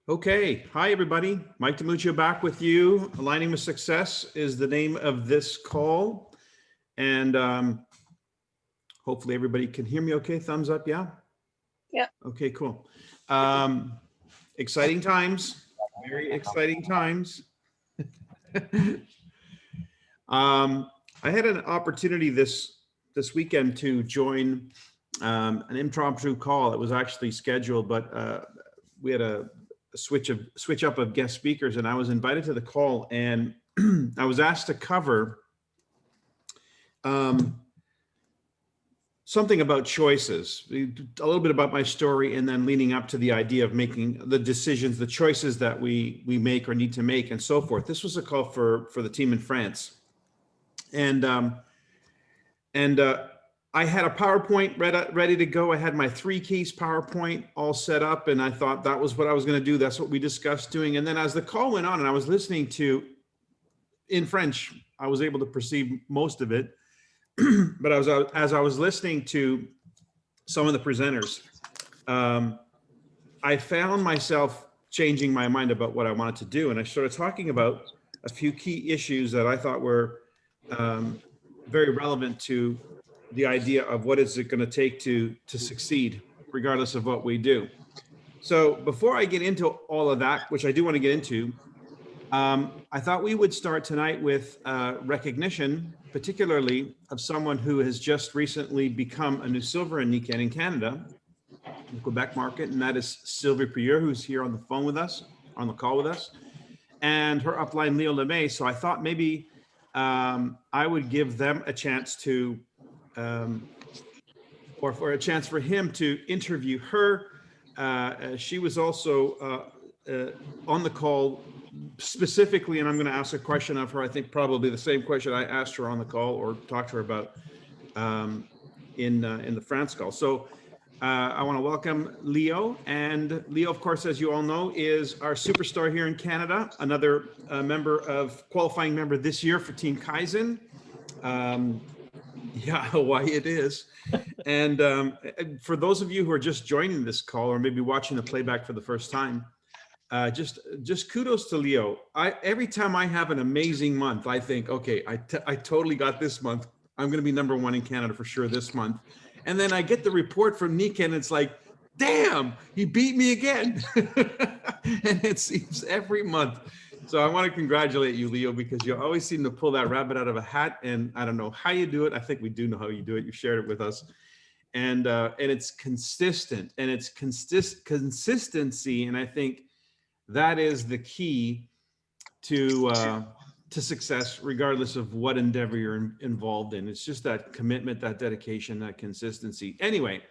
Okay, hi everybody. Mike DiMuccio back with you. Aligning with Success is the name of this call. And hopefully everybody can hear me okay. Thumbs up, yeah? Yeah. Okay, cool. Exciting times, very exciting times. I had an opportunity this weekend to join an impromptu call. It was actually scheduled, but we had a switch up of guest speakers, and I was invited to the call, and I was asked to cover something about choices, a little bit about my story, and then leading up to the idea of making the decisions, the choices that we make or need to make, and so forth. This was a call for the team in France, and I had a PowerPoint ready to go. I had my 3 keys PowerPoint all set up, and I thought that was what I was going to do. That's what we discussed doing. And then as the call went on and I was listening to in French, I was able to perceive most of it. But as I was listening to some of the presenters, I found myself changing my mind about what I wanted to do. And I started talking about a few key issues that I thought were very relevant to the idea of what is it going to take to succeed, regardless of what we do. So before I get into all of that, which I do want to get into, I thought we would start tonight with recognition, particularly of someone who has just recently become a new silver in Nikken in Canada, in the Quebec market, and that is Sylvie Prieur, who's here on the phone with us, on the call with us, and her upline, Leo LeMay. So I thought maybe I would give them a chance to or for a chance for him to interview her. She was also on the call specifically, and I'm going to ask a question of her. I think probably the same question I asked her on the call or talked to her about in the France call. So I want to welcome Leo. And Leo, of course, as you all know, is our superstar here in Canada, another qualifying member this year for Team Kaizen. Yeah, why it is. And for those of you who are just joining this call or maybe watching the playback for the first time, just kudos to Leo. Every time I have an amazing month, I think, okay, I totally got this month. I'm going to be #1 in Canada for sure this month. And then I get the report from Nikken, and it's like, damn, he beat me again. And it seems every month. So I want to congratulate you, Leo, because you always seem to pull that rabbit out of a hat. And I don't know how you do it. I think we do know how you do it. You've shared it with us. And it's consistent, and it's consistency. And I think that is the key to success, regardless of what endeavor you're involved in. It's just that commitment, that dedication, that consistency. Anyway,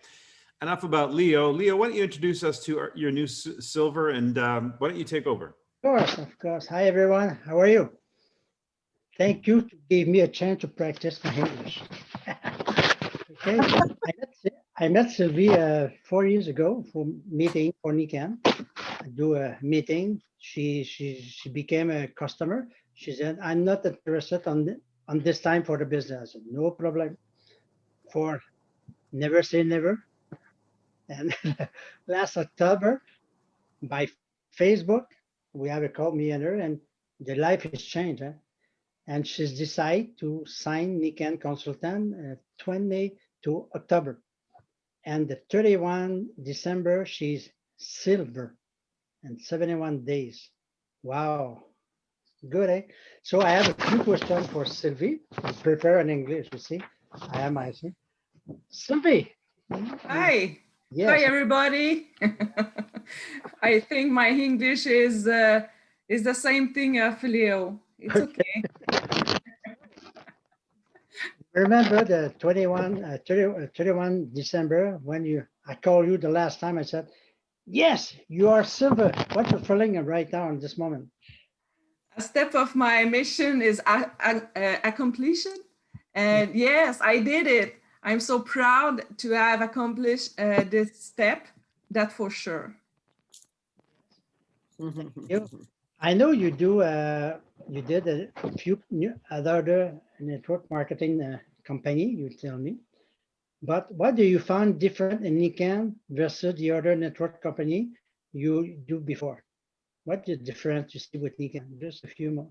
enough about Leo. Leo, why don't you introduce us to your new silver, and why don't you take over? Of course. Hi, everyone. How are you? Thank you to give me a chance to practice my English. Okay. I met Sylvie 4 years ago for meeting for Nikken. I do a meeting. She became a customer. She said, "I'm not interested on this time for the business." I said, "No problem. For never say never." And last October, by Facebook, we have a call, me and her, and the life has changed. And she's decided to sign Nikken consultant 22 October. And the 31 December, she's silver and 71 days. Wow. Good, eh? So I have a few questions for Sylvie. Prepare in English, you see. I am Isaac. Sylvie. Hi. Yes. Hi, everybody. I think my English is the same thing as Leo. It's okay. Remember the 31 December when I called you the last time, I said, yes, you are silver. What you're feeling right now in this moment? A step of my mission is completion. And yes, I did it. I'm so proud to have accomplished this step, that for sure. I know you did a few other network marketing company, you tell me. But what do you find different in Nikken versus the other network company you do before? What is different you see with Nikan? Just a few more.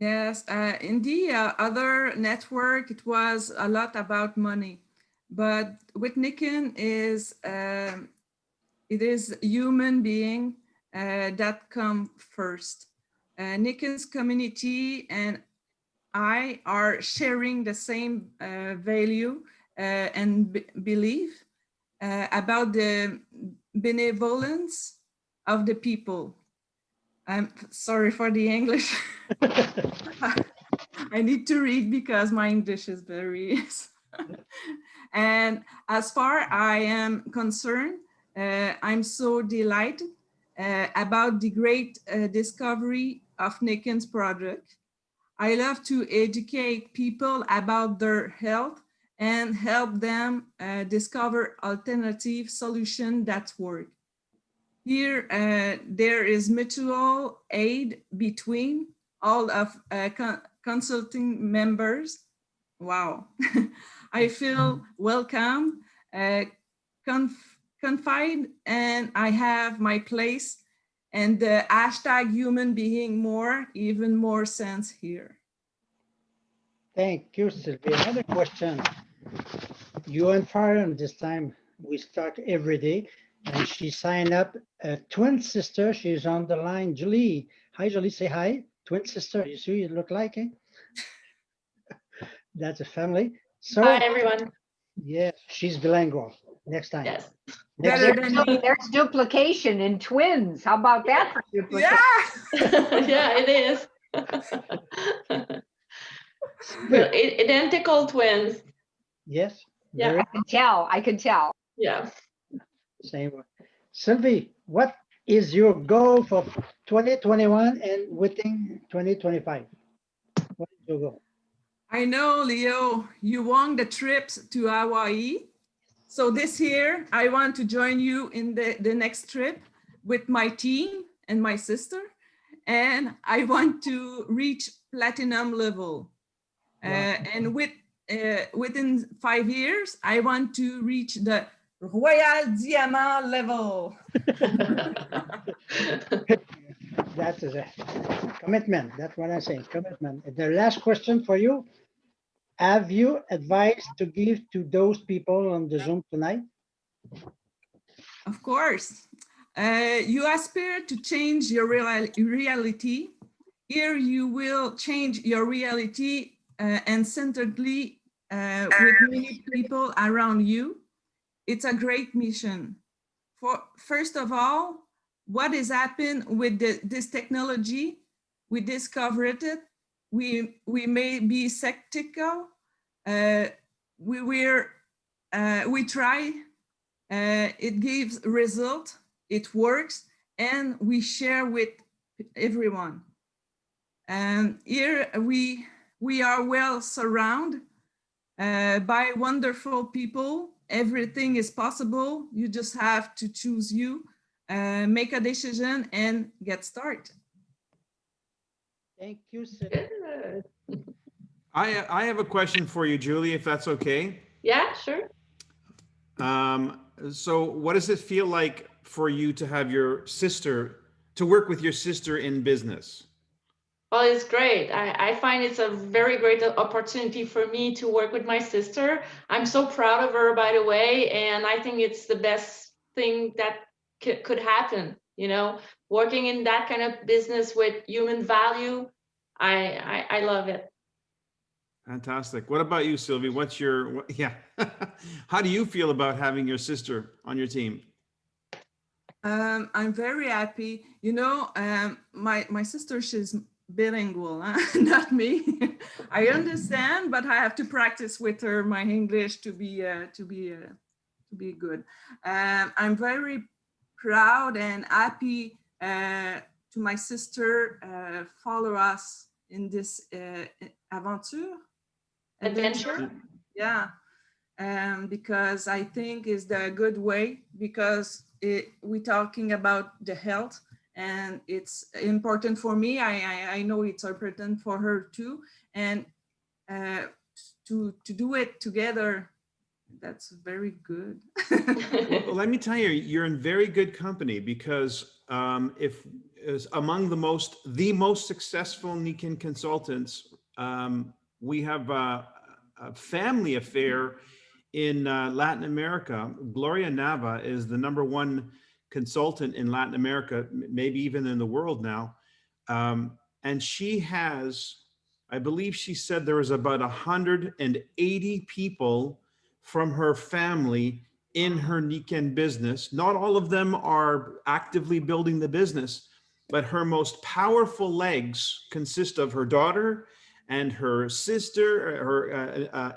Yes, in the other network, it was a lot about money, but with Nikan is it is human being that come first. Nikan's community and I are sharing the same value and belief about the benevolence of the people. I'm sorry for the English. I need to read because my English is very. And as far I am concerned, I'm so delighted about the great discovery of Nikan's project. I love to educate people about their health and help them discover alternative solutions that work. Here, there is mutual aid between all of consulting members. Wow. I feel welcome, confided, and I have my place. And the hashtag human being more, even more sense here. Thank you, Sylvia. Another question. You on fire this time. We start every day. And she signed up a twin sister. She's on the line. Julie. Hi, Julie. Say hi. Twin sister. You see, you look like it. That's a family. So, Hi, everyone. yes, she's bilingual. Next time. Yes. Next Better time. than me. There's duplication in twins. How about that for duplication? Yeah. Yeah, it is. Well, identical twins. Yes. Yeah. very I can tell. I can tell. Yeah. Same one. Sylvie, what is your goal for 2021 and within 2025? What is your goal? I know, Leo, you won the trips to Hawaii. So this year, I want to join you in the next trip with my team and my sister. And I want to reach platinum level. Wow. And within 5 years, I want to reach the Royal Diamond level. That is a commitment. That's what I'm saying, commitment. The last question for you. Have you advice to give to those people on the Zoom tonight? Of course. You aspire to change your reality. Here you will change your reality and centeredly with many people around you. It's a great mission. First of all, what is happening with this technology? We discovered it. We may be skeptical. We try. It gives result. It works, and we share with everyone. And here we are well surrounded by wonderful people. Everything is possible. You just have to choose you, make a decision, and get started. Thank you, Sylvie. Good. I have a question for you, Julie, if that's okay. Yeah, sure. So what does it feel like for you to have your sister, to work with your sister in business? Well, it's great. I find it's a very great opportunity for me to work with my sister. I'm so proud of her, by the way, and I think it's the best thing that could happen, you know, working in that kind of business with human value. I love it. Fantastic. What about you, Sylvie? What's your, yeah. How do you feel about having your sister on your team? I'm very happy. You know, my sister, she's bilingual, huh? Not me. I understand, but I have to practice with her my English to be good. I'm very proud and happy to my sister follow us in this adventure. Yeah, because I think is the good way, because we're talking about the health, and it's important for me. I know it's important for her too, and to do it together, that's very good. Well, let me tell you, you're in very good company, because if is among the most successful Nikan consultants. We have a family affair in Latin America. Gloria Nava is the #1 consultant in Latin America, maybe even in the world now. And she has, I believe she said there was about 180 people from her family in her Nikan business. Not all of them are actively building the business, but her most powerful legs consist of her daughter and her sister, her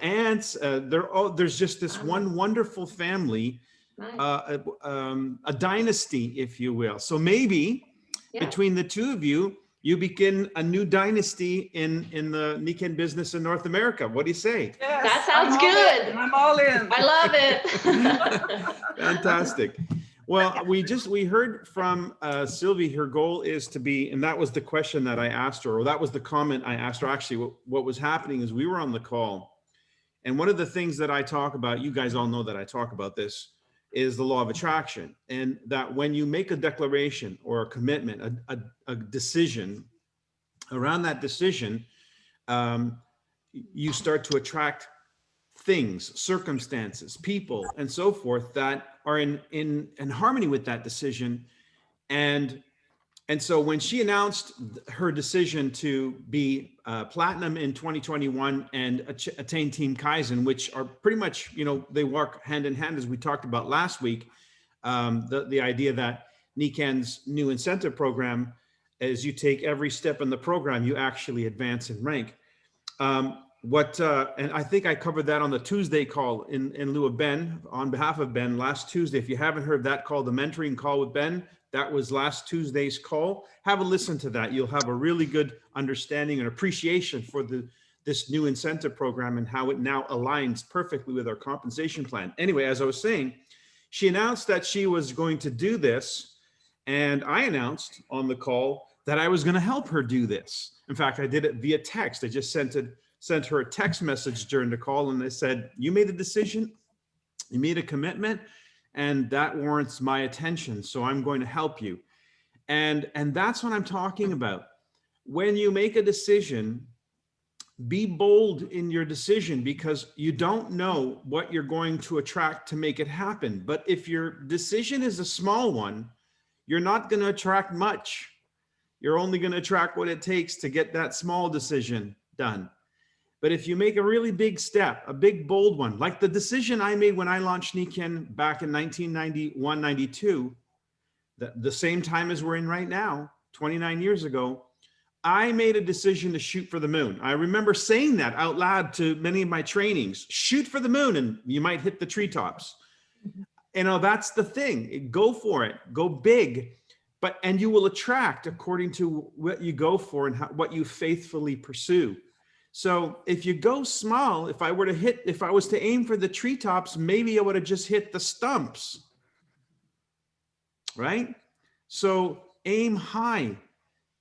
aunts. There's just this one wonderful family, Nice. a dynasty, if you will. So maybe between the two of you, you begin a new dynasty in the Nikan business in North America. What do you say? Yes, That sounds I'm all good. in. I'm all in. I love it. Fantastic. Well, we heard from Sylvie. Her goal is to be, and that was the question that I asked her, or that was the comment I asked her. Actually, what was happening is we were on the call, and one of the things that I talk about, you guys all know that I talk about this, is the law of attraction. And that when you make a declaration or a commitment, a decision, around that decision, you start to attract things, circumstances, people, and so forth that are in harmony with that decision. And so when she announced her decision to be platinum in 2021 and attain Team Kaizen, which are pretty much, they work hand in hand, as we talked about last week, the idea that Nikan's new incentive program, as you take every step in the program, you actually advance in rank. And I think I covered that on the Tuesday call in lieu of Ben, on behalf of Ben, last Tuesday. If you haven't heard that call, the mentoring call with Ben, that was last Tuesday's call. Have a listen to that. You'll have a really good understanding and appreciation for this new incentive program and how it now aligns perfectly with our compensation plan. Anyway, as I was saying, she announced that she was going to do this, and I announced on the call that I was going to help her do this. In fact, I did it via text. I just sent her a text message during the call, and I said, you made a decision, you made a commitment, and that warrants my attention, so I'm going to help you. And that's what I'm talking about. When you make a decision, be bold in your decision, because you don't know what you're going to attract to make it happen. But if your decision is a small one, you're not going to attract much. You're only going to attract what it takes to get that small decision done. But if you make a really big step, a big, bold one, like the decision I made when I launched Nikan back in 1991, 92, the same time as we're in right now, 29 years ago, I made a decision to shoot for the moon. I remember saying that out loud to many of my trainings, shoot for the moon and you might hit the treetops. That's the thing. Go for it, go big, and you will attract according to what you go for and what you faithfully pursue. So if you go small, if I was to aim for the treetops, maybe I would have just hit the stumps, right? So aim high,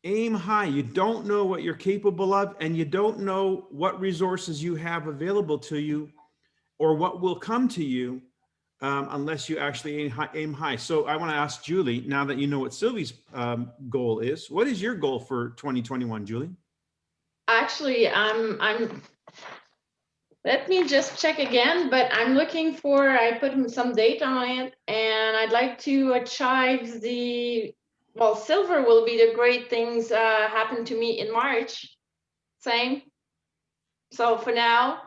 aim high. You don't know what you're capable of, and you don't know what resources you have available to you or what will come to you unless you actually aim high. So I want to ask Julie, now that you know what Sylvie's goal is, what is your goal for 2021, Julie? Actually, let me just check again, but I'm looking for, I put some date on it, and I'd like to achieve silver will be the great things happen to me in March, same. So for now,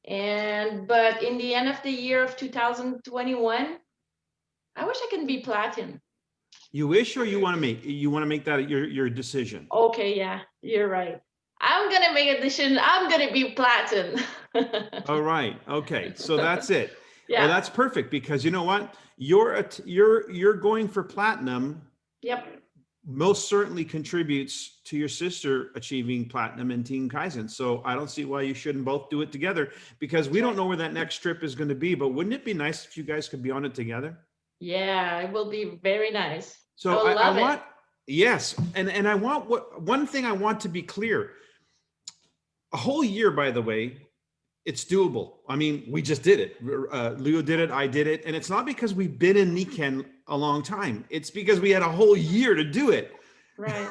but in the end of the year of 2021, I wish I can be platinum. You wish, or you want to make that your decision? Okay, yeah, you're right. I'm gonna make a decision. I'm gonna be platinum. All right. Okay. So that's it. Yeah. Well, that's perfect, because you know what? You're going for platinum. Yep. Most certainly contributes to your sister achieving platinum in Team Kaizen. So I don't see why you shouldn't both do it together, because we don't know where that next trip is going to be, but wouldn't it be nice if you guys could be on it together? Yeah, it will be very nice. So I want, yes. And I want one thing I want to be clear. A whole year, by the way, it's doable. I mean, we just did it. Leo did it. I did it. And it's not because we've been in Nikken a long time. It's because we had a whole year to do it. Right.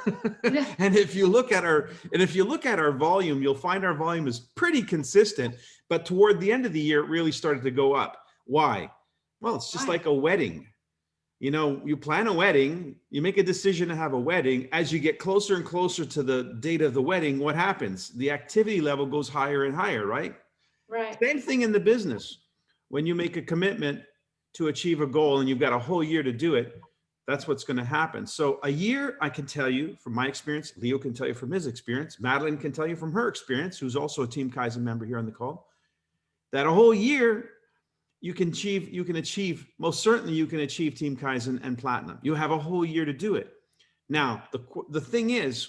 And if you look at our volume, you'll find our volume is pretty consistent, but toward the end of the year, it really started to go up. Why? Well, it's just like a wedding. You know, you plan a wedding, you make a decision to have a wedding. As you get closer and closer to the date of the wedding, what happens? The activity level goes higher and higher, right? Right. Same thing in the business. When you make a commitment to achieve a goal and you've got a whole year to do it, that's what's going to happen. So a year, I can tell you from my experience, Leo can tell you from his experience, Madeline can tell you from her experience, who's also a Team Kaizen member here on the call, that a whole year you can achieve, most certainly you can achieve Team Kaizen and Platinum. You have a whole year to do it. Now, the thing is,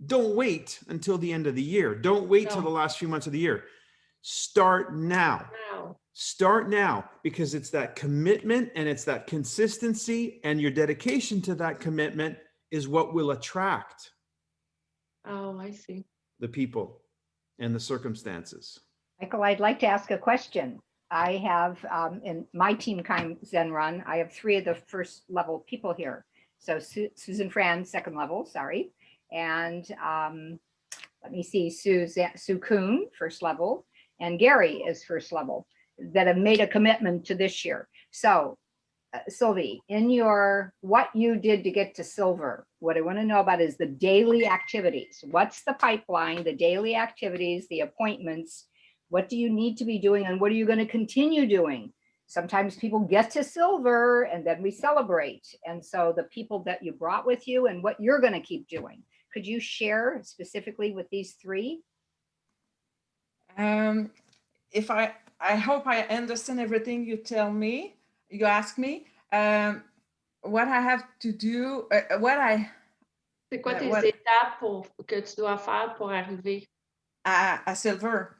don't wait until the end of the year. Don't wait till the last few months of the year. Start now. Start now, because it's that commitment and it's that consistency and your dedication to that commitment is what will attract Oh, I see. the people and the circumstances. Michael, I'd like to ask a question. I have in my Team Kaizen run, I have 3 of the first level people here. So Susan Fran, second level, sorry. And let me see, Sue Kuhn, first level, and Gary is first level, that have made a commitment to this year. So Sylvie, in your, what you did to get to silver, what I want to know about is the daily activities. What's the pipeline, the daily activities, the appointments? What do you need to be doing and what are you going to continue doing? Sometimes people get to silver and then we celebrate. And so the people that you brought with you and what you're going to keep doing. Could you share specifically with these 3? If I hope I understand everything you tell me, you ask me, what I have to do, C'est quoi tes étapes que tu dois faire pour arriver à silver.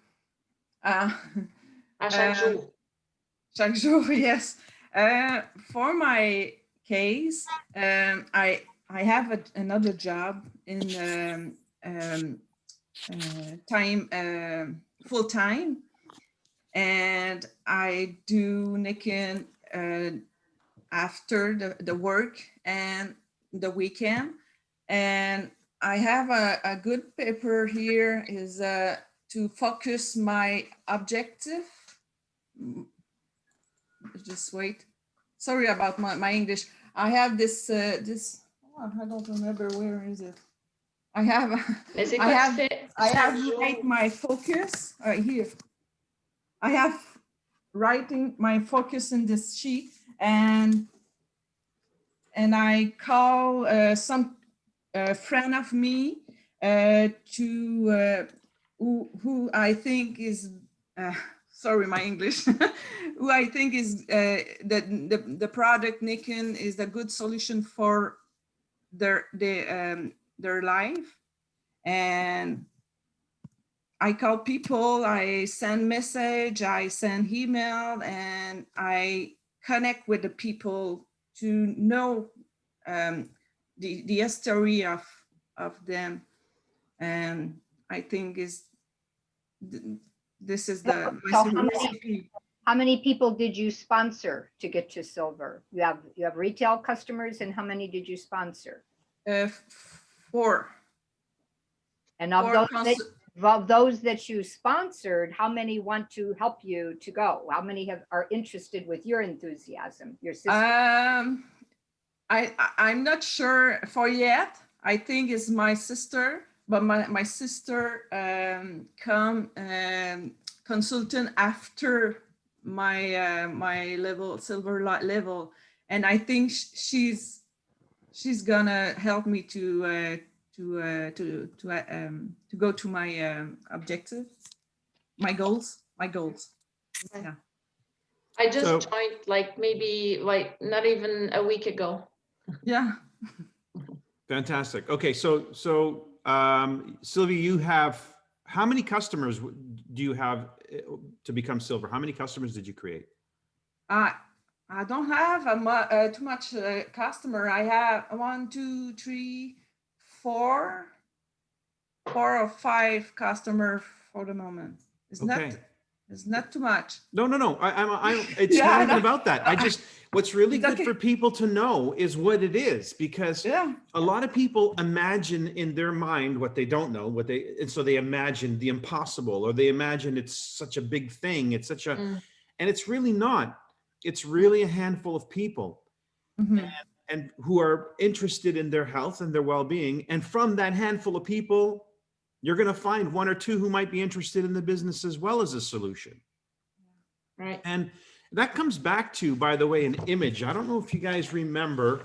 à chaque jour? Chaque jour, yes. For my case, I have another job in full time, and I do Nikken after the work and the weekend. And I have a good paper here is to focus my objective. Just wait. Sorry about my English. I have this, I don't remember, where is it? I have write my focus here. I have writing my focus in this sheet, and I call some friend of me to who I think is sorry, my English, who I think is the product Nikken is a good solution for their life. And I call people, I send message, I send email, and I connect with the people to know the history of them. And I think this is the how many people did you sponsor to get to silver? You have retail customers, and how many did you sponsor? 4. And of those that you sponsored, how many want to help you to go? How many are interested with your enthusiasm? Your sister? I'm not sure for yet. I think it's my sister, but my sister come consultant after my my level, silver level, and I think she's gonna help me to go to my objective, my goals. Yeah. I just joined maybe not even a week ago. Yeah. Fantastic. Okay, so Sylvie, you have, how many customers do you have to become silver? How many customers did you create? I don't have too much customer. I have 1, 2, 3, 4 or 5 customers for the moment. It's It's not too much. No. It's Yeah, not I even know. about that. What's really It's good okay. for people to know is what it is, because Yeah. a lot of people imagine in their mind what they don't know, and so they imagine the impossible, or they imagine it's such a big thing. It's such a, and it's really not. It's really a handful of people Mhm. and who are interested in their health and their well-being. And from that handful of people, you're going to find one or two who might be interested in the business as well as a solution. Right. And that comes back to, by the way, an image. I don't know if you guys remember.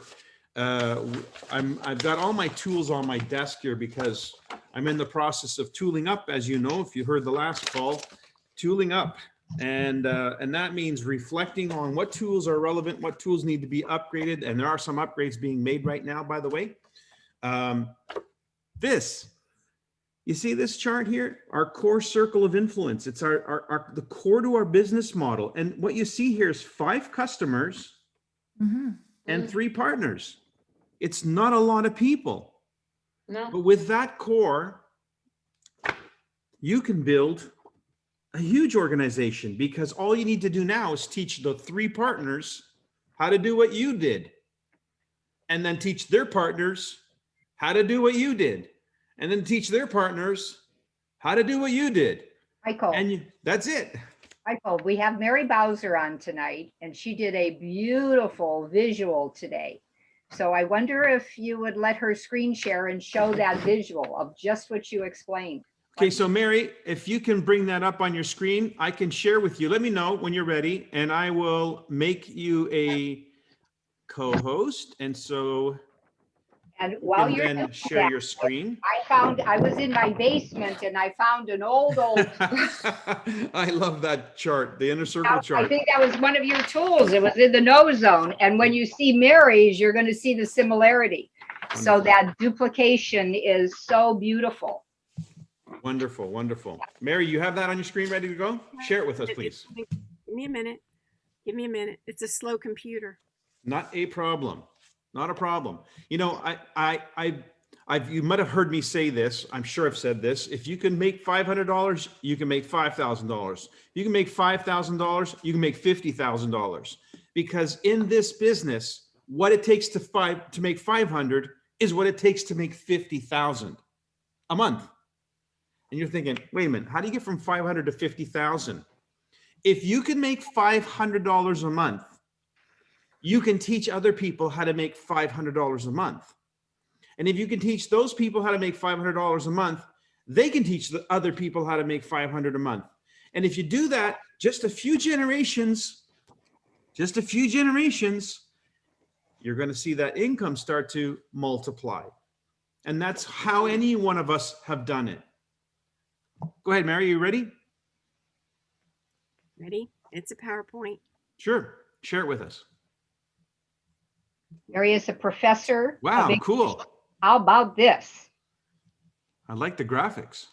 I've got all my tools on my desk here because I'm in the process of tooling up, as you know, if you heard the last call, tooling up. And that means reflecting on what tools are relevant, what tools need to be upgraded. And there are some upgrades being made right now, by the way. You see this chart here? Our core circle of influence. It's the core to our business model. And what you see here is 5 customers and 3 partners. It's not a lot of people. No. But with that core, you can build a huge organization, because all you need to do now is teach the 3 partners how to do what you did, and then teach their partners how to do what you did, and then teach their partners how to do what you did. Michael, And that's it. Michael, we have Mary Bowser on tonight, and she did a beautiful visual today. So I wonder if you would let her screen share and show that visual of just what you explained. Okay, so Mary, if you can bring that up on your screen, I can share with you. Let me know when you're ready, and I will make you a co-host. And so And you while can you're then doing share that, your screen. I was in my basement and I found an old I love that chart, the inner circle I chart. think that was one of your tools. It was in the no zone. And when you see Mary's, you're going to see the similarity. So Wonderful. that duplication is so beautiful. Wonderful, wonderful. Mary, you have that on your screen ready to go? Share it with us, please. Give me a minute. Give me a minute. It's a slow computer. Not a problem. Not a problem. You know, you might have heard me say this. I'm sure I've said this. If you can make $500, you can make $5,000. You can make $5,000, you can make $50,000. Because in this business, what it takes to make 500 is what it takes to make 50,000 a month. And you're thinking, wait a minute, how do you get from 500 to 50,000? If you can make $500 a month, you can teach other people how to make $500 a month. And if you can teach those people how to make $500 a month, they can teach the other people how to make $500 a month. And if you do that, just a few generations, you're going to see that income start to multiply. And that's how any one of us have done it. Go ahead, Mary, you ready? Ready? It's a PowerPoint. Sure. Share it with us. Mary is a professor. Wow, cool. How about this? I like the graphics.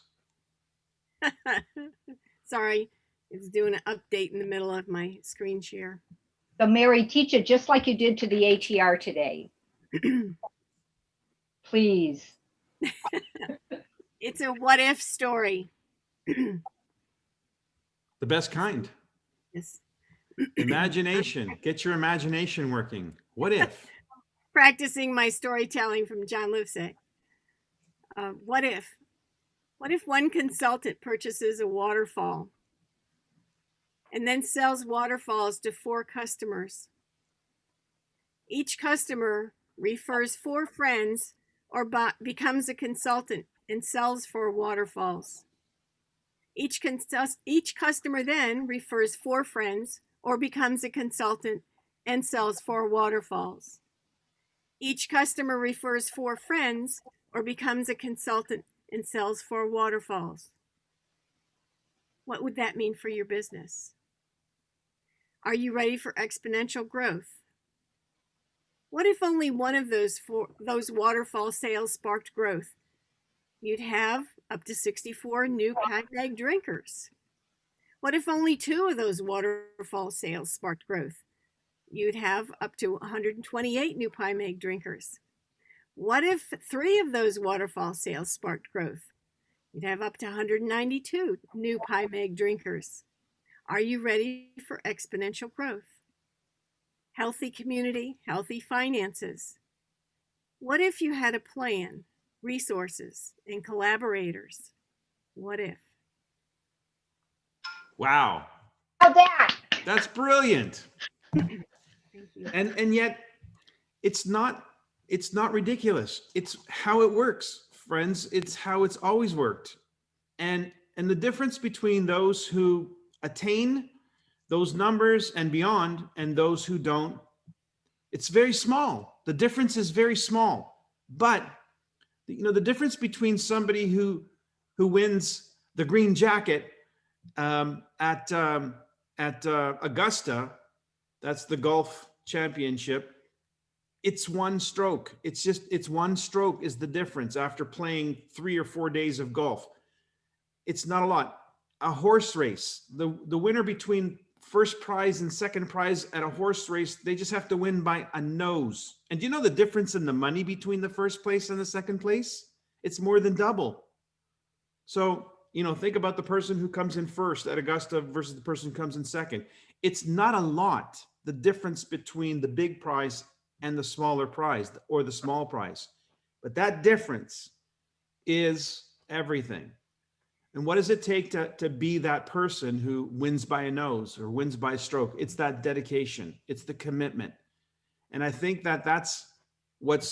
Sorry, it's doing an update in the middle of my screen share. So Mary, teach it just like you did to the ATR today. Please. It's a what if story. The best kind. Yes. Imagination. Get your imagination working. What if? Practicing my storytelling from John Lipsett. What if? What if one consultant purchases a waterfall and then sells waterfalls to 4 customers? Each customer refers 4 friends or becomes a consultant and sells 4 waterfalls. Each customer then refers 4 friends or becomes a consultant and sells 4 waterfalls. Each customer refers 4 friends or becomes a consultant and sells 4 waterfalls. What would that mean for your business? Are you ready for exponential growth? What if only one of those waterfall sales sparked growth? You'd have up to 64 new pack bag drinkers. What if only 2 of those waterfall sales sparked growth? You'd have up to 128 new pie mag drinkers. What if 3 of those waterfall sales sparked growth? You'd have up to 192 new pie mag drinkers. Are you ready for exponential growth? Healthy community, healthy finances. What if you had a plan, resources, and collaborators? What if? Wow, How that? that's brilliant. Thank you. And yet it's not ridiculous. It's how it works, friends. It's how it's always worked. And the difference between those who attain those numbers and beyond and those who don't, it's very small. The difference is very small. But the difference between somebody who wins the green jacket at Augusta, that's the golf championship. It's one stroke. It's one stroke is the difference after playing 3 or 4 days of golf. It's not a lot. A horse race, the winner between first prize and second prize at a horse race, they just have to win by a nose. And do you know the difference in the money between the first place and the second place? It's more than double. So, think about the person who comes in first at Augusta versus the person who comes in second. It's not a lot, the difference between the big prize and the smaller prize or the small prize. But that difference is everything. And what does it take to be that person who wins by a nose or wins by a stroke? It's that dedication. It's the commitment. And I think that's what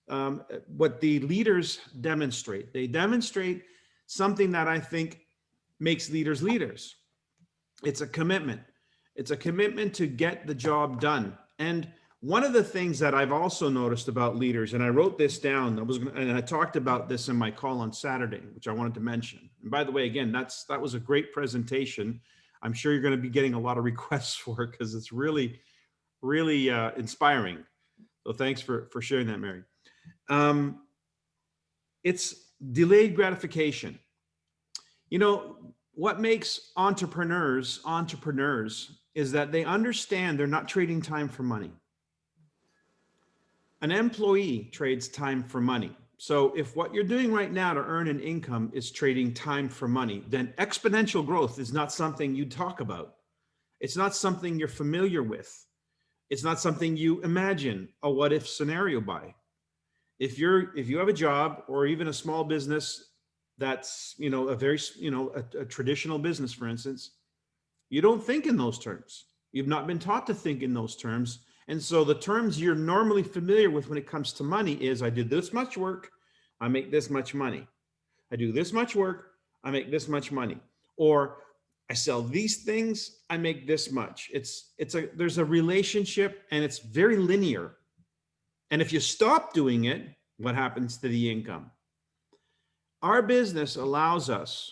the leaders demonstrate. They demonstrate something that I think makes leaders leaders. It's a commitment. It's a commitment to get the job done. And one of the things that I've also noticed about leaders, and I wrote this down, and I talked about this in my call on Saturday, which I wanted to mention. And by the way, again, that was a great presentation. I'm sure you're going to be getting a lot of requests for it because it's really, really inspiring. So thanks for sharing that, Mary. It's delayed gratification. What makes entrepreneurs is that they understand they're not trading time for money. An employee trades time for money. So if what you're doing right now to earn an income is trading time for money, then exponential growth is not something you talk about. It's not something you're familiar with. It's not something you imagine a what if scenario by. If you have a job or even a small business that's, a very, a traditional business, for instance, you don't think in those terms. You've not been taught to think in those terms. And so the terms you're normally familiar with when it comes to money is I did this much work, I make this much money. I do this much work, I make this much money. Or I sell these things, I make this much. There's a relationship and it's very linear. And if you stop doing it, what happens to the income? Our business allows us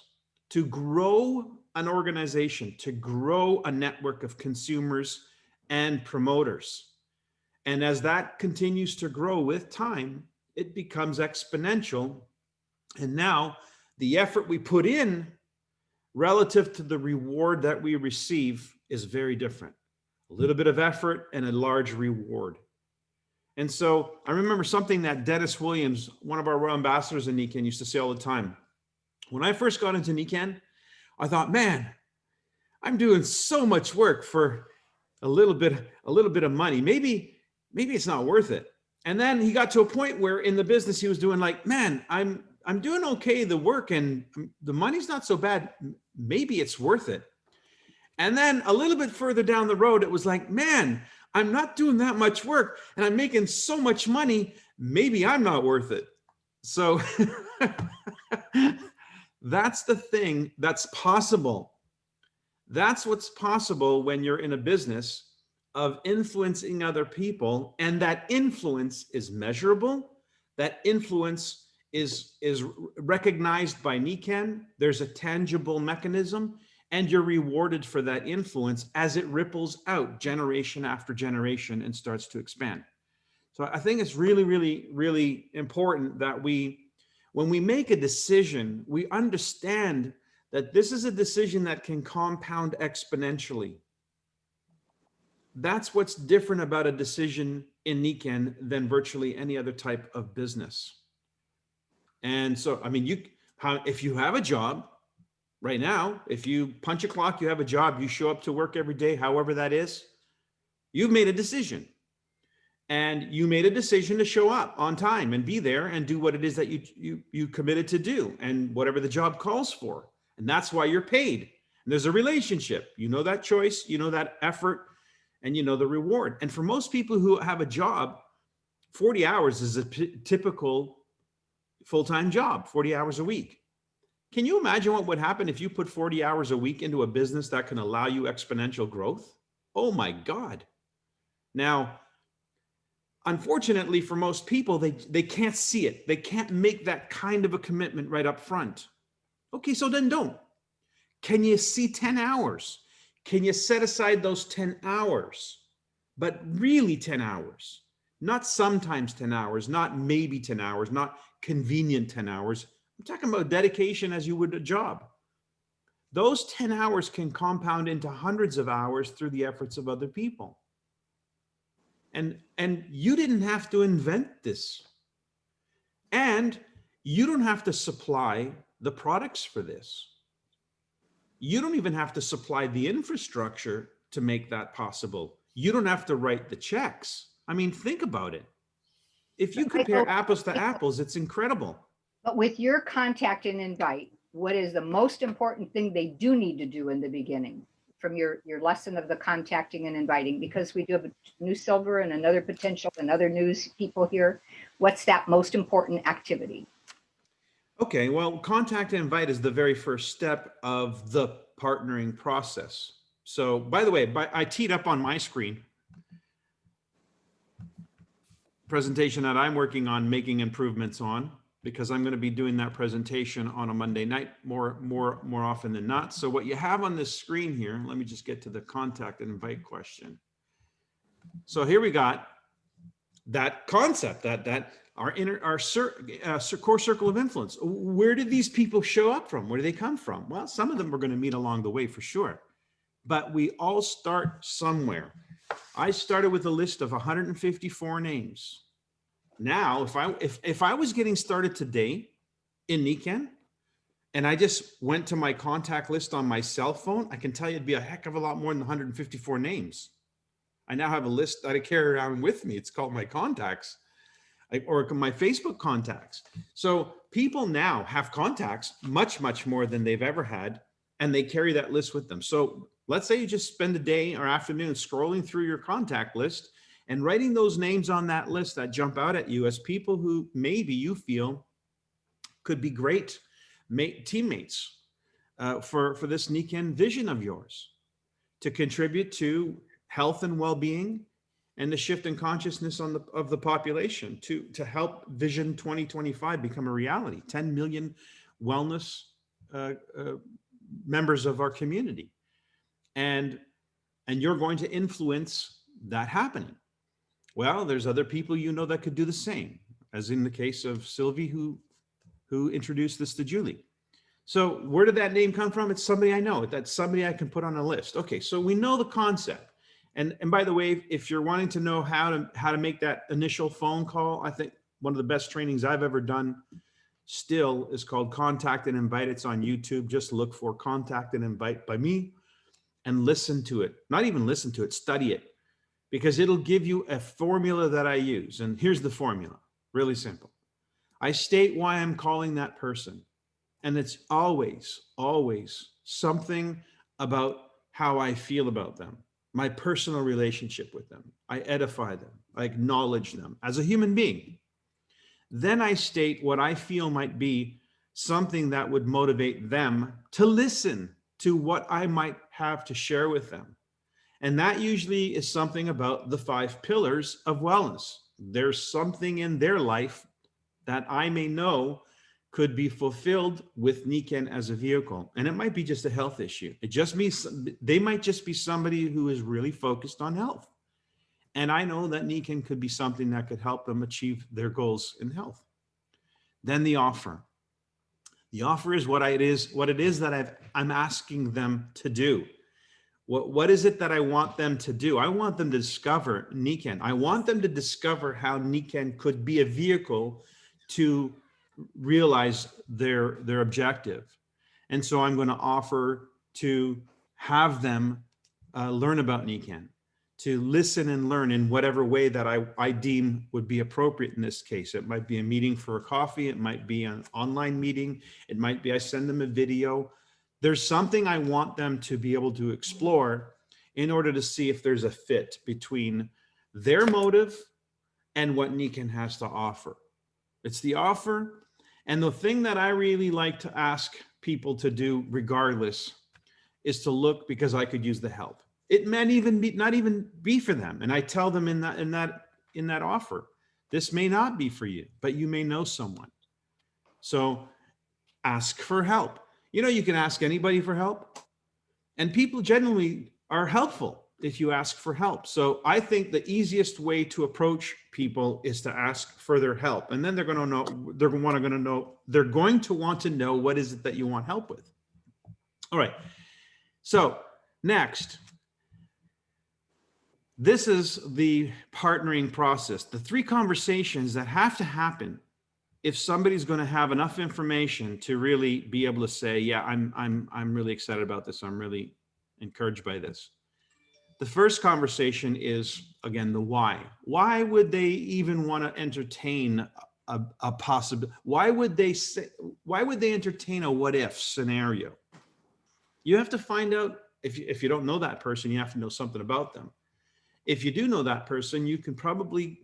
to grow an organization, to grow a network of consumers and promoters. And as that continues to grow with time, it becomes exponential. And now the effort we put in relative to the reward that we receive is very different. A little bit of effort and a large reward. And so I remember something that Dennis Williams, one of our Royal Ambassadors in NECAN, used to say all the time. When I first got into NECAN, I thought, man, I'm doing so much work for a little bit of money. Maybe it's not worth it. And then he got to a point where in the business he was doing like, man, I'm doing okay, the work and the money's not so bad. Maybe it's worth it. And then a little bit further down the road, it was like, man, I'm not doing that much work and I'm making so much money. Maybe I'm not worth it. So that's the thing that's possible. That's what's possible when you're in a business of influencing other people, and that influence is measurable. That influence is recognized by NECAN. There's a tangible mechanism, and you're rewarded for that influence as it ripples out generation after generation and starts to expand. So I think it's really, really, really important that when we make a decision, we understand that this is a decision that can compound exponentially. That's what's different about a decision in NECAN than virtually any other type of business. And so, I mean, if you have a job Right now, if you punch a clock, you have a job, you show up to work every day, however that is, you've made a decision. And you made a decision to show up on time and be there and do what it is that you committed to do and whatever the job calls for. And that's why you're paid. And there's a relationship. You know that choice, you know that effort, and you know the reward. And for most people who have a job, 40 hours is a typical full-time job, 40 hours a week. Can you imagine what would happen if you put 40 hours a week into a business that can allow you exponential growth? Oh my God. Now, unfortunately for most people, they can't see it. They can't make that kind of a commitment right up front. Okay, so then don't. Can you see 10 hours? Can you set aside those 10 hours, but really 10 hours? Not sometimes 10 hours, not maybe 10 hours, not convenient 10 hours. I'm talking about dedication as you would a job. Those 10 hours can compound into hundreds of hours through the efforts of other people. And you didn't have to invent this. And you don't have to supply the products for this. You don't even have to supply the infrastructure to make that possible. You don't have to write the checks. I mean, think about it. If you compare apples to apples, it's incredible. But with your contact and invite, what is the most important thing they do need to do in the beginning from your lesson of the contacting and inviting? Because we do have a new silver and another potential and other news people here. What's that most important activity? Okay, well, contact and invite is the very first step of the partnering process. So, by the way, I teed up on my screen presentation that I'm working on making improvements on, because I'm going to be doing that presentation on a Monday night more often than not. So what you have on this screen here, let me just get to the contact and invite question. So here we got that concept, that our core circle of influence. Where did these people show up from? Where do they come from? Well, some of them we're going to meet along the way for sure, but we all start somewhere. I started with a list of 154 names. Now, if I was getting started today in Niken and I just went to my contact list on my cell phone, I can tell you it'd be a heck of a lot more than 154 names. I now have a list that I carry around with me. It's called my contacts, or my Facebook contacts. So people now have contacts much more than they've ever had, and they carry that list with them. So let's say you just spend a day or afternoon scrolling through your contact list and writing those names on that list that jump out at you as people who maybe you feel could be great teammates for this Niken vision of yours, to contribute to health and well-being and the shift in consciousness of the population, to help Vision 2025 become a reality. 10 million wellness members of our community. And you're going to influence that happening. Well, there's other people you know that could do the same, as in the case of Sylvie, who introduced this to Julie. So where did that name come from? It's somebody I know. That's somebody I can put on a list. Okay, so we know the concept. And by the way, if you're wanting to know how to make that initial phone call, I think one of the best trainings I've ever done still is called Contact and Invite. It's on YouTube. Just look for Contact and Invite by me and listen to it. Not even listen to it, study it, because it'll give you a formula that I use. And here's the formula, really simple. I state why I'm calling that person. And it's always something about how I feel about them, my personal relationship with them. I edify them. I acknowledge them as a human being. Then I state what I feel might be something that would motivate them to listen to what I might have to share with them. And that usually is something about the 5 pillars of wellness. There's something in their life that I may know could be fulfilled with Niken as a vehicle. And it might be just a health issue. It just means they might just be somebody who is really focused on health. And I know that Niken could be something that could help them achieve their goals in health. Then the offer. The offer is what it is that I'm asking them to do. What is it that I want them to do? I want them to discover Niken. I want them to discover how Niken could be a vehicle to realize their objective. And so I'm going to offer to have them learn about NECAN, to listen and learn in whatever way that I deem would be appropriate in this case. It might be a meeting for a coffee. It might be an online meeting. It might be I send them a video. There's something I want them to be able to explore in order to see if there's a fit between their motive and what NECAN has to offer. It's the offer. And the thing that I really like to ask people to do regardless is to look, because I could use the help. It may even be not even be for them. And I tell them in that offer, this may not be for you, but you may know someone. So ask for help. You know, you can ask anybody for help, and people generally are helpful if you ask for help. So I think the easiest way to approach people is to ask for their help. And then they're going to know, they're going to want to know what is it that you want help with. All right. So next, this is the partnering process, the 3 conversations that have to happen if somebody's going to have enough information to really be able to say, yeah, I'm really excited about this. I'm really encouraged by this. The first conversation is, again, the why. Why would they even want to entertain a possible? Why would they entertain a what if scenario? You have to find out, if you don't know that person, you have to know something about them. If you do know that person, you can probably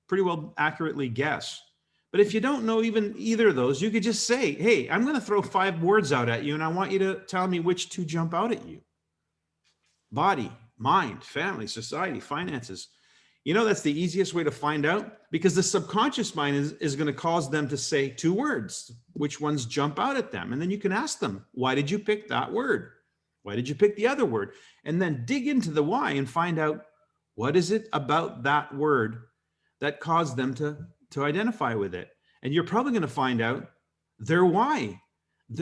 pretty well accurately guess. But if you don't know even either of those, you could just say, hey, I'm going to throw 5 words out at you, and I want you to tell me which 2 jump out at you. Body, mind, family, society, finances. You know, that's the easiest way to find out, because the subconscious mind is going to cause them to say 2 words, which ones jump out at them. And then you can ask them, why did you pick that word? Why did you pick the other word? And then dig into the why and find out, what is it about that word that caused them to identify with it? And you're probably going to find out their why,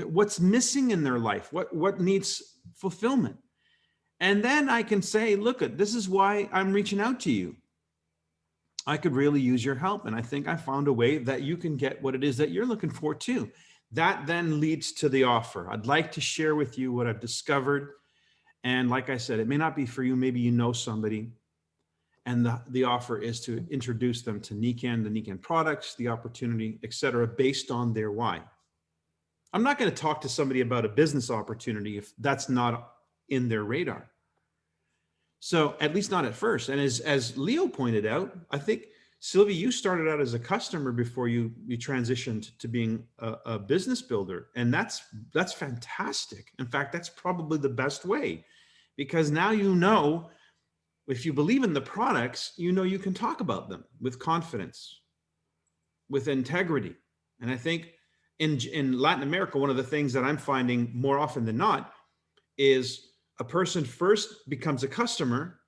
what's missing in their life, what needs fulfillment. And then I can say, look, this is why I'm reaching out to you. I could really use your help. And I think I found a way that you can get what it is that you're looking for too. That then leads to the offer. I'd like to share with you what I've discovered. And like I said, it may not be for you. Maybe you know somebody. And the offer is to introduce them to NECAN, the NECAN products, the opportunity, et cetera, based on their why. I'm not going to talk to somebody about a business opportunity if that's not in their radar. So at least not at first. And as Leo pointed out, I think, Sylvie, you started out as a customer before you transitioned to being a business builder. And that's fantastic. In fact, that's probably the best way, because now you know, if you believe in the products, you know you can talk about them with confidence, with integrity. And I think in Latin America, one of the things that I'm finding more often than not is a person first becomes a customer,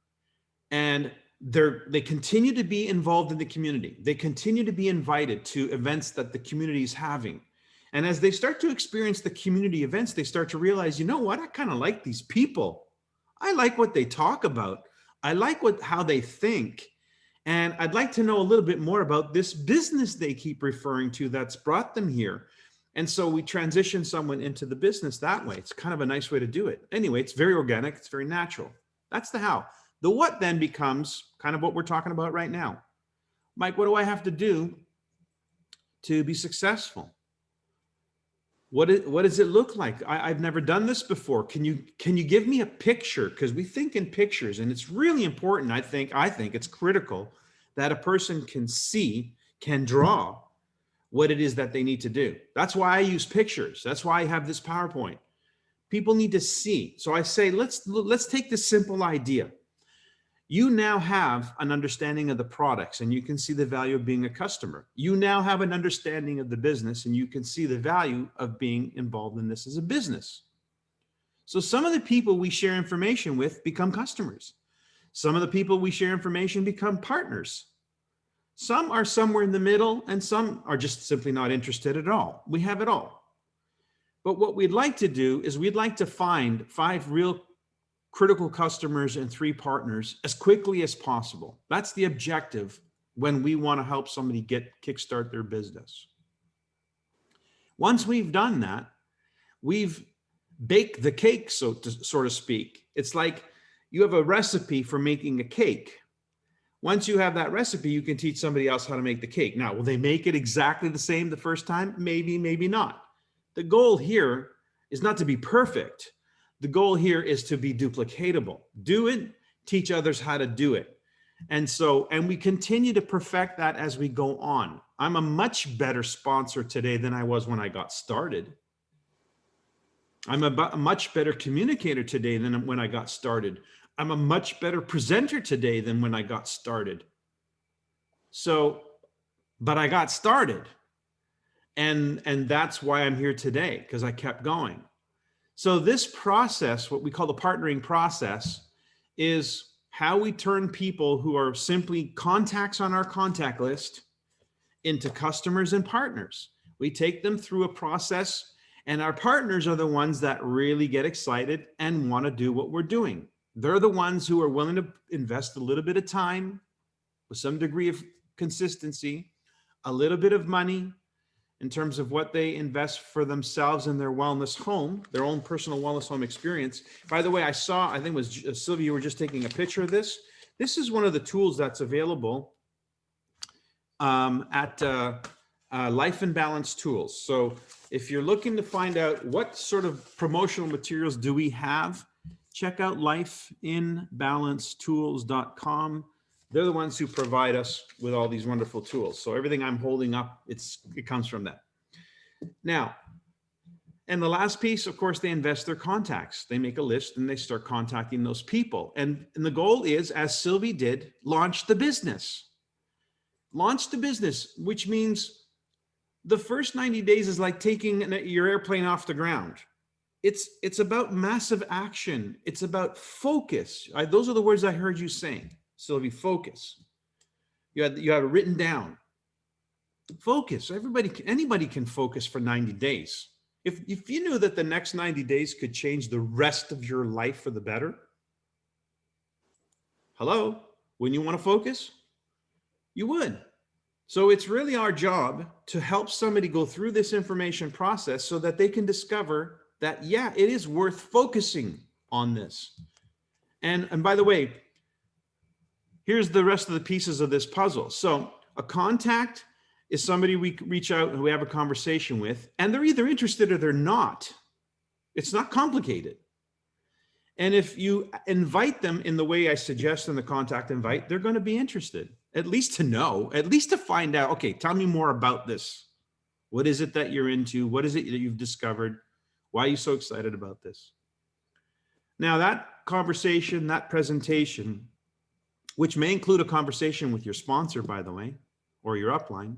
and they continue to be involved in the community. They continue to be invited to events that the community is having. And as they start to experience the community events, they start to realize, you know what, I kind of like these people. I like what they talk about. I like how they think. And I'd like to know a little bit more about this business they keep referring to that's brought them here. And so we transition someone into the business that way. It's kind of a nice way to do it. Anyway, it's very organic. It's very natural. That's the how. The what then becomes kind of what we're talking about right now. Mike, what do I have to do to be successful? What does it look like? I've never done this before. Can you give me a picture? Because we think in pictures, and it's really important. I think it's critical that a person can draw what it is that they need to do. That's why I use pictures. That's why I have this PowerPoint. People need to see. So I say, let's take this simple idea. You now have an understanding of the products, and you can see the value of being a customer. You now have an understanding of the business, and you can see the value of being involved in this as a business. So some of the people we share information with become customers. Some of the people we share information become partners. Some are somewhere in the middle, and some are just simply not interested at all. We have it all. But what we'd like to do is we'd like to find 5 real critical customers and 3 partners as quickly as possible. That's the objective when we want to help somebody kickstart their business. Once we've done that, we've bake the cake, so to speak. It's like you have a recipe for making a cake. Once you have that recipe, you can teach somebody else how to make the cake. Now, will they make it exactly the same the first time? Maybe, maybe not. The goal here is not to be perfect. The goal here is to be duplicatable. Do it, teach others how to do it. And we continue to perfect that as we go on. I'm a much better sponsor today than I was when I got started. I'm a much better communicator today than when I got started. I'm a much better presenter today than when I got started. But I got started. And that's why I'm here today, because I kept going. So this process, what we call the partnering process, is how we turn people who are simply contacts on our contact list into customers and partners. We take them through a process, and our partners are the ones that really get excited and want to do what we're doing. They're the ones who are willing to invest a little bit of time with some degree of consistency, a little bit of money in terms of what they invest for themselves in their wellness home, their own personal wellness home experience. By the way, I think it was Sylvia, you were just taking a picture of this. This is one of the tools that's available at Life in Balance Tools. So if you're looking to find out what sort of promotional materials do we have, check out lifeinbalancetools.com. They're the ones who provide us with all these wonderful tools. So everything I'm holding up, it comes from that. Now, and the last piece, of course, they invest their contacts. They make a list and they start contacting those people. And the goal is, as Sylvie did, launch the business. Launch the business, which means the first 90 days is like taking your airplane off the ground. It's about massive action. It's about focus. Those are the words I heard you saying, Sylvie, focus. You have it written down. Focus. Anybody can focus for 90 days. If you knew that the next 90 days could change the rest of your life for the better, hello, wouldn't you want to focus? You would. So it's really our job to help somebody go through this information process so that they can discover that, yeah, it is worth focusing on this. And by the way, here's the rest of the pieces of this puzzle. So a contact is somebody we reach out and we have a conversation with, and they're either interested or they're not. It's not complicated. And if you invite them in the way I suggest in the contact invite, they're going to be interested, at least to know, at least to find out, okay, tell me more about this. What is it that you're into? What is it that you've discovered? Why are you so excited about this? Now that conversation, that presentation, which may include a conversation with your sponsor, by the way, or your upline,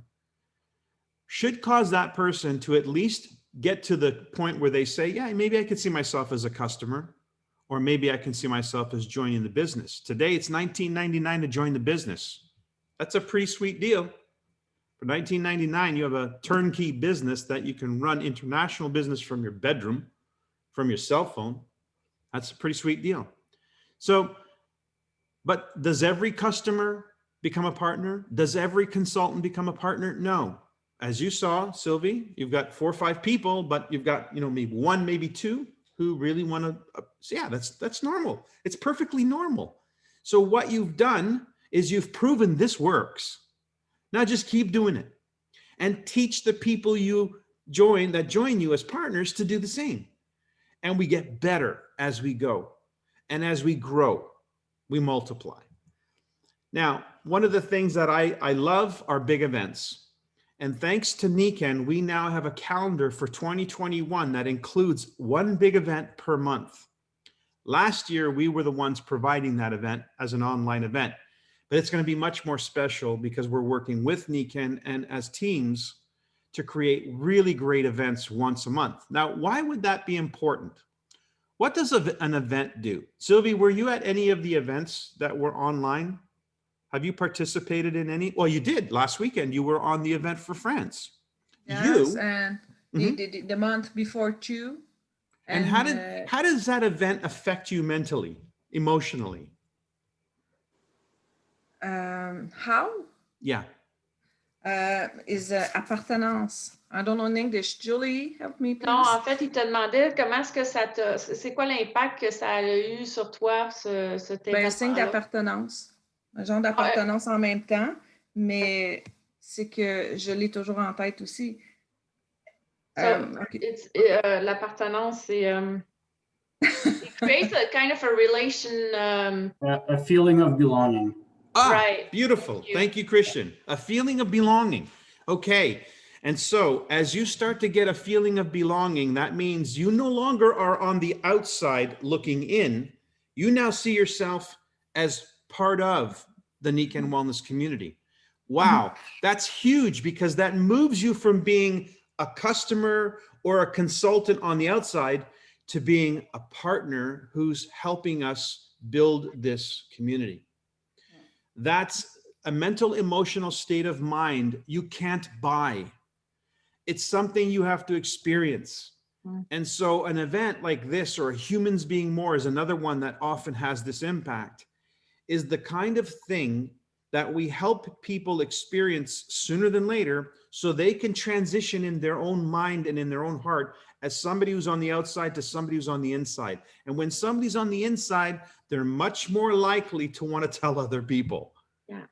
should cause that person to at least get to the point where they say, yeah, maybe I could see myself as a customer, or maybe I can see myself as joining the business. Today, it's $19.99 to join the business. That's a pretty sweet deal. For $19.99, you have a turnkey business that you can run international business from your bedroom, from your cell phone. That's a pretty sweet deal. So, but does every customer become a partner? Does every consultant become a partner? No. As you saw, Sylvie, you've got 4 or 5 people, but you've got, maybe 1, maybe 2 who really want to, yeah, that's normal. It's perfectly normal. So what you've done is you've proven this works. Now just keep doing it and teach the people you join you as partners to do the same. And we get better as we go. And as we grow, we multiply. Now, one of the things that I love are big events. And thanks to Niken, we now have a calendar for 2021 that includes 1 big event per month. Last year, we were the ones providing that event as an online event, but it's going to be much more special because we're working with Niken and as teams to create really great events once a month. Now, why would that be important? What does an event do? Sylvie, were you at any of the events that were online? Have you participated in any? Well, you did last weekend. You were on the event for France. Yes, and the month before too. And how does that event affect you mentally, emotionally? How? Yeah. is appartenance. I don't know in English. Julie, help me, please. Non, en fait, il te demandait comment est-ce que c'est quoi l'impact que ça a eu sur toi, cet Ben, un signe événement-là? d'appartenance. Un genre d'appartenance en même temps, mais c'est que je l'ai toujours en tête aussi. Okay. L'appartenance, c'est it creates a kind of a relation. A feeling of belonging. Ah, Right. beautiful. Thank you, Christian. A feeling of belonging. Okay. And so as you start to get a feeling of belonging, that means you no longer are on the outside looking in. You now see yourself as part of the Nikken Wellness community. Wow, that's huge, because that moves you from being a customer or a consultant on the outside to being a partner who's helping us build this community. That's a mental, emotional state of mind you can't buy. It's something you have to experience. And so an event like this, or Humans Being More, is another one that often has this impact, is the kind of thing that we help people experience sooner than later, so they can transition in their own mind and in their own heart as somebody who's on the outside to somebody who's on the inside. And when somebody's on the inside, they're much more likely to want to tell other people. Yeah.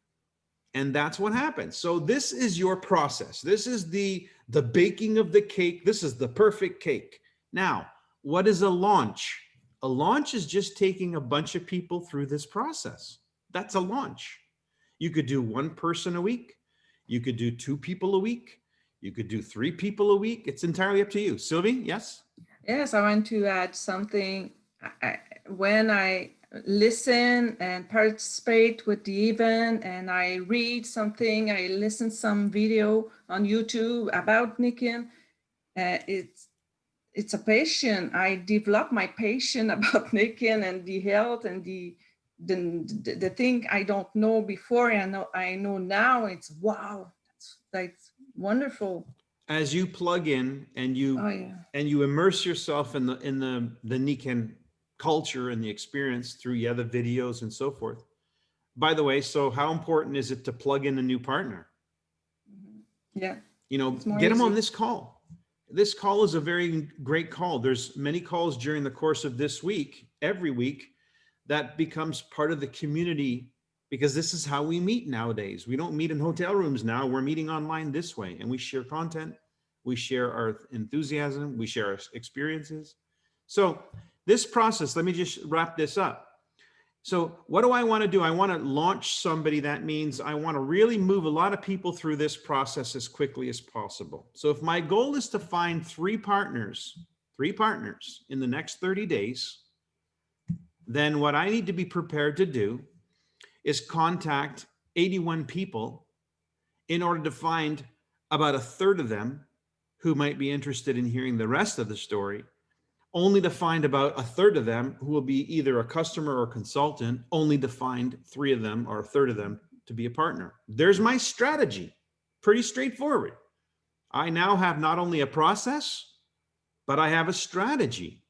And that's what happens. So this is your process. This is the baking of the cake. This is the perfect cake. Now, what is a launch? A launch is just taking a bunch of people through this process. That's a launch. You could do one person a week. You could do 2 people a week. You could do 3 people a week. It's entirely up to you. Sylvie, yes? Yes, I want to add something. When I listen and participate with the event, and I read something, I listen some video on YouTube about Nikken, it's a passion. I develop my passion about Nikken and the health and the thing I don't know before, and I know now. It's wow, that's wonderful. As you plug in and you and you immerse yourself in the Nikken culture and the experience through the videos and so forth. By the way, so how important is it to plug in a new partner? Yeah. You know, get them on this call. This call is a very great call. There's many calls during the course of this week, every week, that becomes part of the community, because this is how we meet nowadays. We don't meet in hotel rooms now. We're meeting online this way, and we share content. We share our enthusiasm. We share our experiences. So this process, let me just wrap this up. So what do I want to do? I want to launch somebody. That means I want to really move a lot of people through this process as quickly as possible. So if my goal is to find 3 partners in the next 30 days, then what I need to be prepared to do is contact 81 people in order to find about 1/3 of them who might be interested in hearing the rest of the story, only to find about 1/3 of them who will be either a customer or consultant, only to find 3 of them or 1/3 of them to be a partner. There's my strategy. Pretty straightforward. I now have not only a process, but I have a strategy.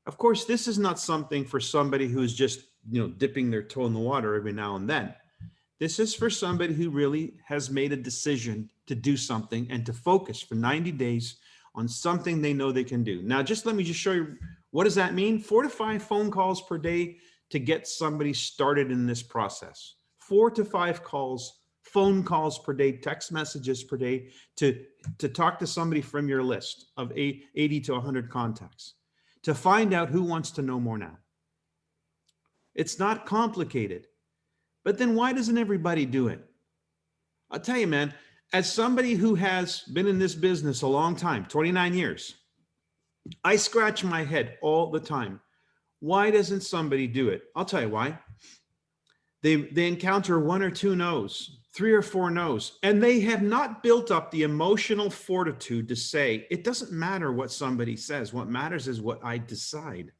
Of course, this is not something for somebody who's just, dipping their toe in the water every now and then. This is for somebody who really has made a decision to do something and to focus for 90 days on something they know they can do. Now, let me show you, what does that mean? 4 to 5 phone calls per day to get somebody started in this process. 4 to 5 phone calls per day, text messages per day to talk to somebody from your list of 80 to 100 contacts, to find out who wants to know more now. It's not complicated, but then why doesn't everybody do it? I'll tell you, man, as somebody who has been in this business a long time, 29 years, I scratch my head all the time. Why doesn't somebody do it? I'll tell you why. They encounter 1 or 2 no's, 3 or 4 no's, and they have not built up the emotional fortitude to say, it doesn't matter what somebody says. What matters is what I decide.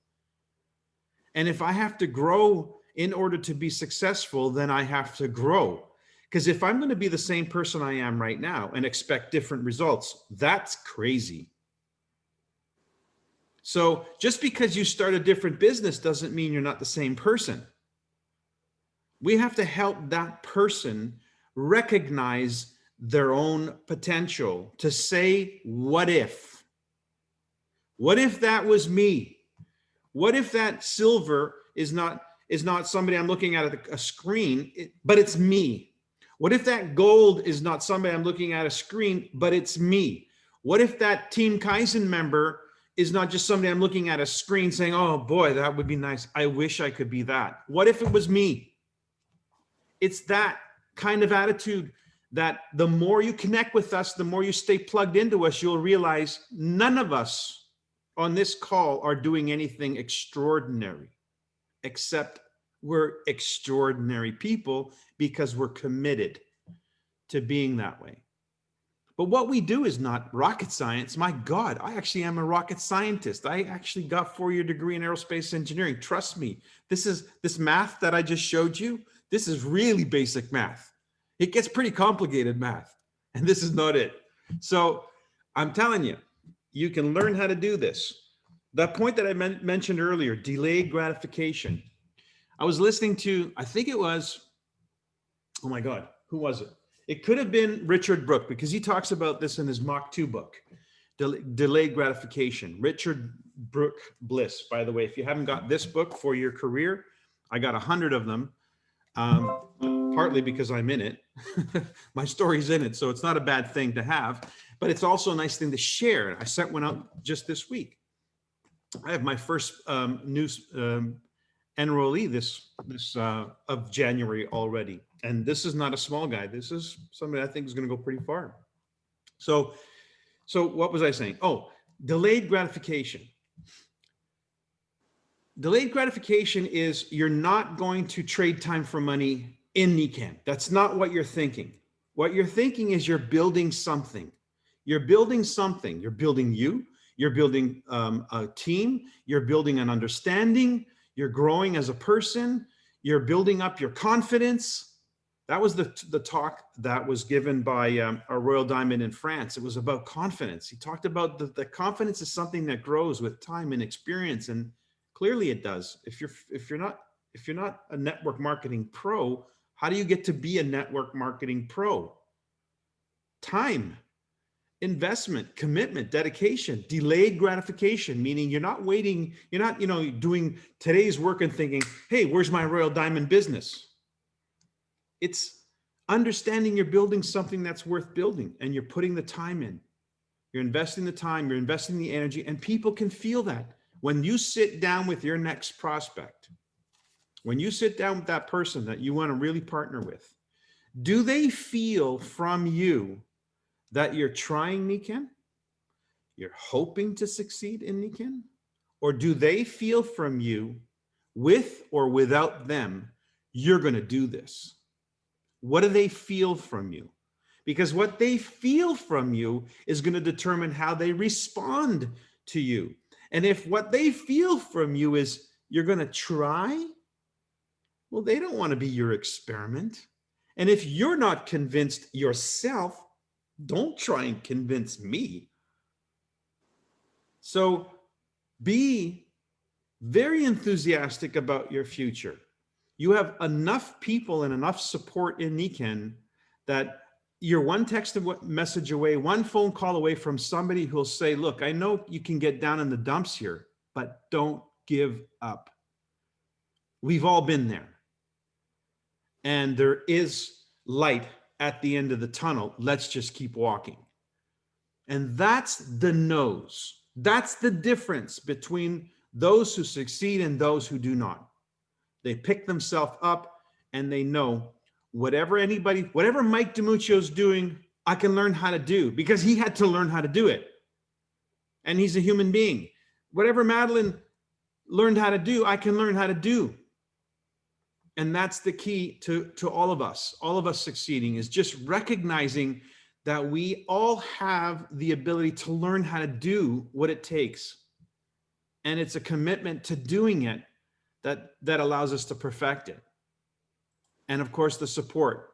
And if I have to grow in order to be successful, then I have to grow. Because if I'm going to be the same person I am right now and expect different results, that's crazy. So just because you start a different business doesn't mean you're not the same person. We have to help that person recognize their own potential to say, what if? What if that was me? What if that silver is not somebody I'm looking at a screen, but it's me? What if that gold is not somebody I'm looking at a screen, but it's me? What if that Team Kaizen member is not just somebody I'm looking at a screen saying, oh boy, that would be nice. I wish I could be that. What if it was me? It's that kind of attitude that the more you connect with us, the more you stay plugged into us, you'll realize none of us on this call are doing anything extraordinary, except we're extraordinary people because we're committed to being that way. But what we do is not rocket science. My God, I actually am a rocket scientist. I actually got a 4-year degree in aerospace engineering. Trust me, this math that I just showed you, this is really basic math. It gets pretty complicated math, and this is not it. So I'm telling you, you can learn how to do this. That point that I mentioned earlier, delayed gratification. I was listening to, I think it was, oh my God, who was it? It could have been Richard Brooke, because he talks about this in his Mach 2 book, Delayed Gratification. Richard Brooke Bliss, by the way, if you haven't got this book for your career, I got 100 of them, partly because I'm in it. My story's in it, so it's not a bad thing to have, but it's also a nice thing to share. I sent one out just this week. I have my first news enrollee this of January already. And this is not a small guy. This is somebody I think is going to go pretty far. So what was I saying? Oh, delayed gratification. Delayed gratification is you're not going to trade time for money in Nikan. That's not what you're thinking. What you're thinking is you're building something. You're building something. You're building you. You're building a team. You're building an understanding. You're growing as a person. You're building up your confidence. That was the talk that was given by our Royal Diamond in France. It was about confidence. He talked about the confidence is something that grows with time and experience, and clearly it does. If you're not a network marketing pro, how do you get to be a network marketing pro? Time, investment, commitment, dedication, delayed gratification, meaning you're not waiting, you're not, doing today's work and thinking, hey, where's my Royal Diamond business? It's understanding you're building something that's worth building, and you're putting the time in. You're investing the time, you're investing the energy, and people can feel that. When you sit down with your next prospect, when you sit down with that person that you want to really partner with, do they feel from you that you're trying Nikan? You're hoping to succeed in Nikan? Or do they feel from you, with or without them, you're going to do this? What do they feel from you? Because what they feel from you is going to determine how they respond to you. And if what they feel from you is you're going to try, well, they don't want to be your experiment. And if you're not convinced yourself, don't try and convince me. So be very enthusiastic about your future. You have enough people and enough support in Nikan that you're one text message away, one phone call away from somebody who'll say, look, I know you can get down in the dumps here, but don't give up. We've all been there. And there is light at the end of the tunnel. Let's just keep walking. And that's the nose. That's the difference between those who succeed and those who do not. They pick themselves up and they know whatever Mike DiMuccio's doing, I can learn how to do, because he had to learn how to do it. And he's a human being. Whatever Madeline learned how to do, I can learn how to do. And that's the key to all of us succeeding, is just recognizing that we all have the ability to learn how to do what it takes. And it's a commitment to doing it that allows us to perfect it. And of course, the support.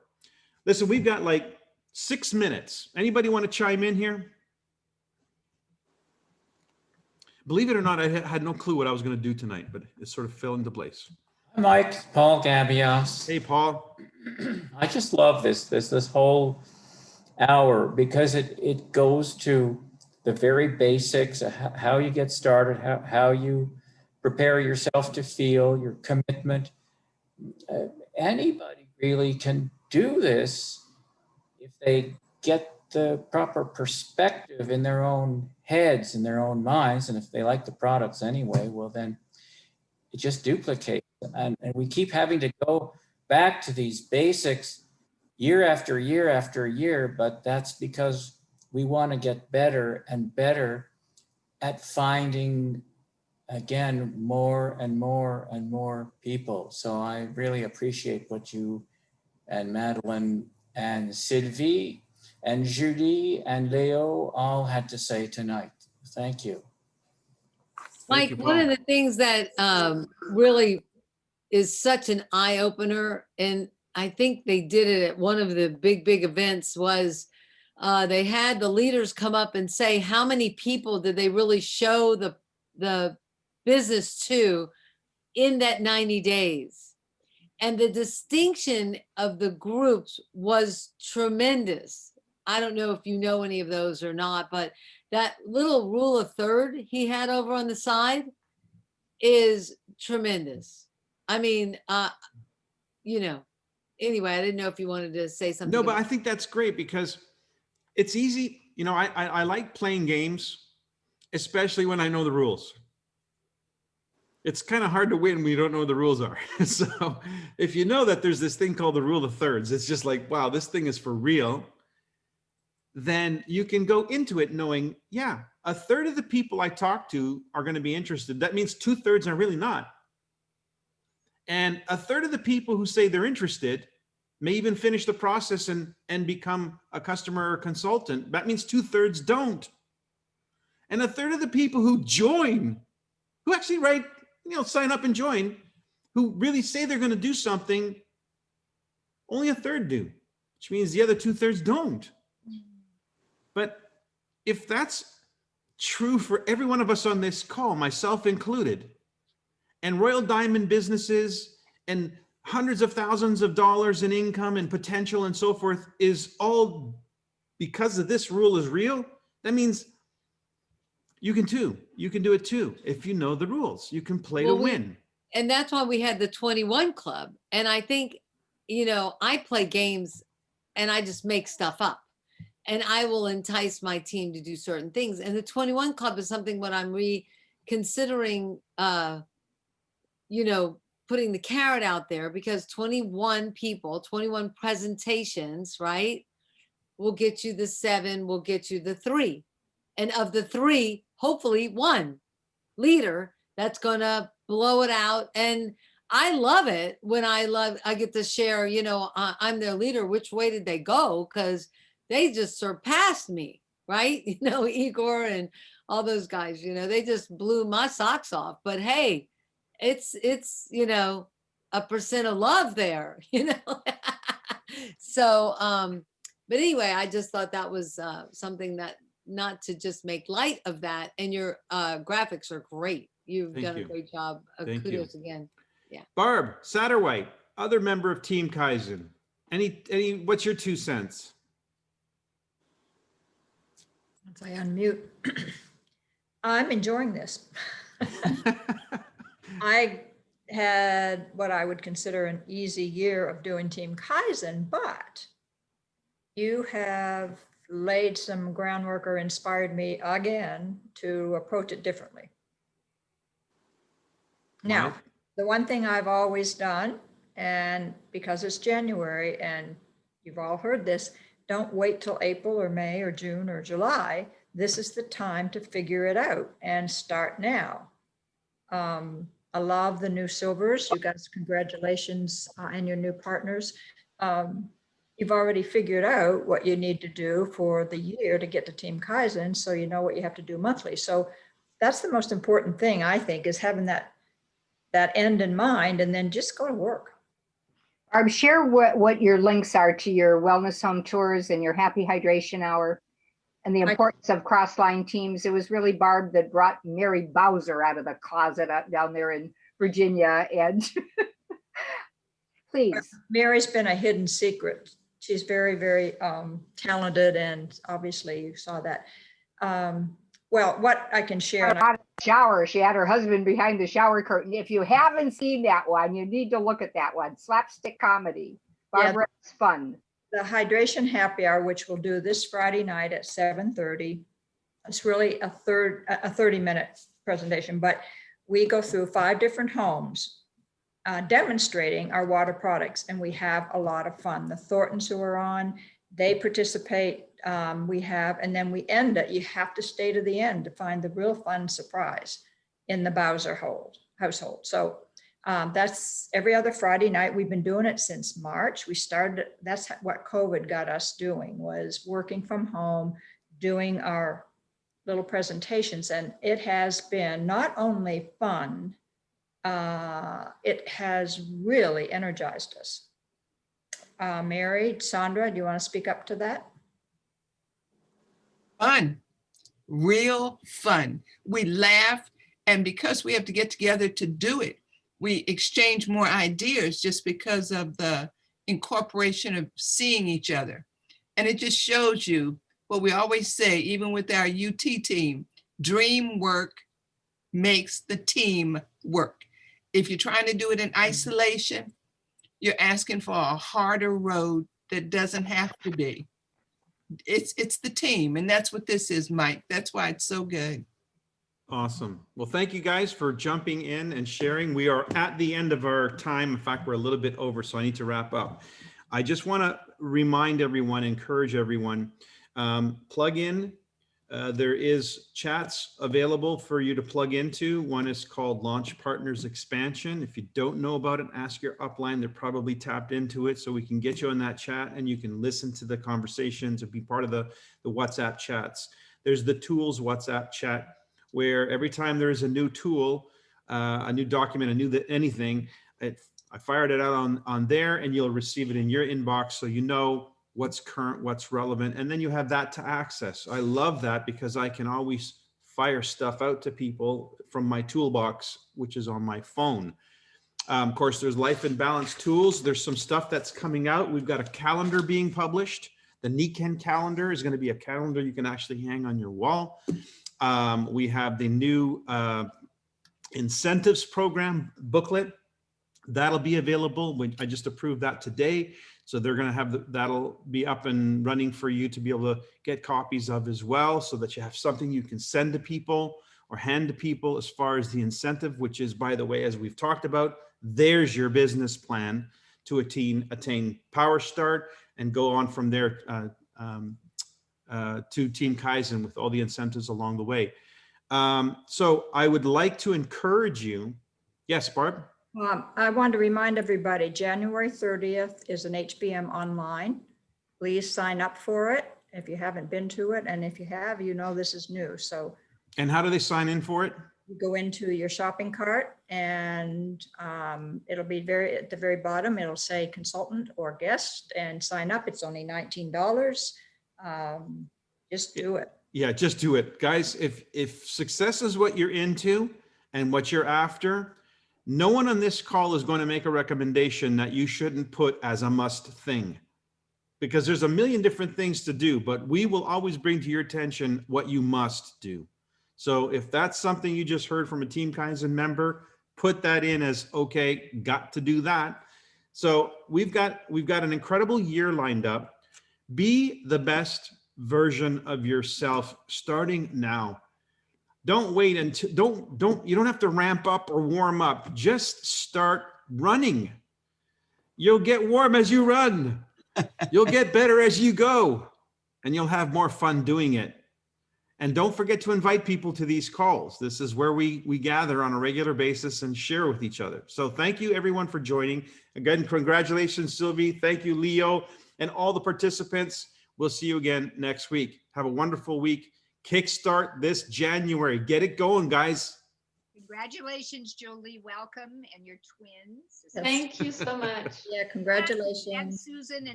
Listen, we've got like 6 minutes. Anybody want to chime in here? Believe it or not, I had no clue what I was going to do tonight, but it sort of fell into place. Hi, Mike, Paul Gabios. Hey, Paul. I just love this whole hour, because it goes to the very basics of how you get started, how you prepare yourself to feel, your commitment. Anybody really can do this if they get the proper perspective in their own heads, in their own minds. And if they like the products anyway, well, then it just duplicates. And we keep having to go back to these basics year after year after year, but that's because we want to get better and better at finding, again, more and more and more people. So I really appreciate what you and Madeline and Sylvie and Julie and Leo all had to say tonight. Thank you. Thank Mike, you, one of Paul. the things that really is such an eye opener, and I think they did it at one of the big events, was they had the leaders come up and say how many people did they really show the business to in that 90 days. And the distinction of the groups was tremendous. I don't know if you know any of those or not, but that little rule of third he had over on the side is tremendous. I mean, you know, anyway, I didn't know if you wanted to say something. No, but I think that's great because it's easy. You know, I like playing games, especially when I know the rules. It's kind of hard to win when you don't know what the rules are. So if you know that there's this thing called the rule of thirds, it's just like, wow, this thing is for real. Then you can go into it knowing, yeah, a third of the people I talk to are going to be interested. That means 2/3 are really not. And a third of the people who say they're interested may even finish the process and become a customer or consultant. That means 2/3 don't. And a third of the people who join, who actually sign up and join, who really say they're going to do something, only a third do, which means the other 2/3 don't. But if that's true for every one of us on this call, myself included, and Royal Diamond businesses and hundreds of thousands of dollars in income and potential and so forth is all because of this rule is real, that means you can too. You can do it too. If you know the rules, you can play to win. And that's why we had the 21 club. And I think, you know, I play games and I just make stuff up. And I will entice my team to do certain things. And the 21 club is something what I'm reconsidering, you know, putting the carrot out there, because 21 people, 21 presentations, right, will get you the 7, will get you the 3. And of the 3, hopefully 1 leader that's going to blow it out. And I love it when I get to share, you know, I'm their leader. Which way did they go? Because they just surpassed me, right? You know, Igor and all those guys, you know, they just blew my socks off. But hey, it's, you know, a % of love there, you know? So, but anyway, I just thought that was something that, not to just make light of that. And your graphics are great. You've done a great job. Kudos again. Yeah. Barb Satterwhite, other member of Team Kaizen. What's your 2 cents? Once I unmute, I'm enjoying this. I had what I would consider an easy year of doing Team Kaizen, but you have laid some groundwork or inspired me again to approach it differently. Now, the one thing I've always done, and because it's January and you've all heard this, don't wait till April or May or June or July. This is the time to figure it out and start now. I love the new silvers. You guys, congratulations, and your new partners. You've already figured out what you need to do for the year to get to Team Kaizen, so you know what you have to do monthly. So that's the most important thing, I think, is having that end in mind, and then just go to work. Barb, share what your links are to your wellness home tours and your happy hydration hour and the importance of cross-line teams. It was really Barb that brought Mary Bowser out of the closet down there in Virginia. And please. Mary's been a hidden secret she's very, very talented, and obviously you saw that. Well, what I can share. Out of the shower, she had her husband behind the shower curtain. If you haven't seen that one, you need to look at that one. Slapstick comedy. Barbara, it's fun. The hydration happy hour, which we'll do this Friday night at 7:30. It's really a 30-minute presentation, but we go through 5 different homes demonstrating our water products, and we have a lot of fun. The Thorntons who are on, they participate. We have, and then we end it. You have to stay to the end to find the real fun surprise in the Bowser household. So that's every other Friday night. We've been doing it since March. We started, that's what COVID got us doing, was working from home, doing our little presentations. And it has been not only fun, it has really energized us. Mary, Sandra, do you want to speak up to that? Fun, real fun. We laugh, and because we have to get together to do it, we exchange more ideas just because of the incorporation of seeing each other. And it just shows you what we always say, even with our UT team, dream work makes the team work. If you're trying to do it in isolation, you're asking for a harder road that doesn't have to be. It's the team, and that's what this is, Mike. That's why it's so good. Awesome. Well, thank you guys for jumping in and sharing. We are at the end of our time. In fact, we're a little bit over, so I need to wrap up. I just want to remind everyone, encourage everyone, plug in. There is chats available for you to plug into. One is called Launch Partners Expansion. If you don't know about it, ask your upline. They're probably tapped into it, so we can get you in that chat and you can listen to the conversations and be part of the WhatsApp chats. There's the Tools WhatsApp chat, where every time there is a new tool, a new document, a new anything, I fired it out on there, and you'll receive it in your inbox, so you know what's current, what's relevant, and then you have that to access. I love that because I can always fire stuff out to people from my toolbox, which is on my phone. Of course, there's Life in Balance tools. There's some stuff that's coming out. We've got a calendar being published. The Niken calendar is going to be a calendar you can actually hang on your wall. We have the new incentives program booklet. That'll be available. I just approved that today. So they're going to have that'll be up and running for you to be able to get copies of as well, so that you have something you can send to people or hand to people as far as the incentive, which is, by the way, as we've talked about, there's your business plan to attain Power Start and go on from there to Team Kaizen with all the incentives along the way. So I would like to encourage you. Yes, Barb? I want to remind everybody, January 30th is an HBM online. Please sign up for it if you haven't been to it. And if you have, you know this is new. So. And how do they sign in for it? You go into your shopping cart, and it'll be at the very bottom, it'll say consultant or guest, and sign up. It's only $19. Just do it. Yeah, just do it. Guys, if success is what you're into and what you're after, no one on this call is going to make a recommendation that you shouldn't put as a must thing, because there's a million different things to do, but we will always bring to your attention what you must do. So if that's something you just heard from a Team Kaizen member, put that in as, okay, got to do that. So we've got an incredible year lined up. Be the best version of yourself starting now. Don't wait until, you don't have to ramp up or warm up. Just start running. You'll get warm as you run. You'll get better as you go, and you'll have more fun doing it. And don't forget to invite people to these calls. This is where we gather on a regular basis and share with each other. So thank you everyone for joining. Again, congratulations, Sylvie. Thank you, Leo, and all the participants. We'll see you again next week. Have a wonderful week. Kickstart this January. Get it going, guys. Congratulations, Jolie. Welcome, and your twins. Thank you so much. Yeah, congratulations. And Susan,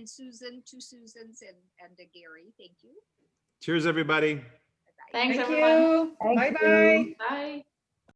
two Susans, and Gary. Thank you. Cheers, everybody. Thanks, Thank everyone. you. Bye-bye. Bye.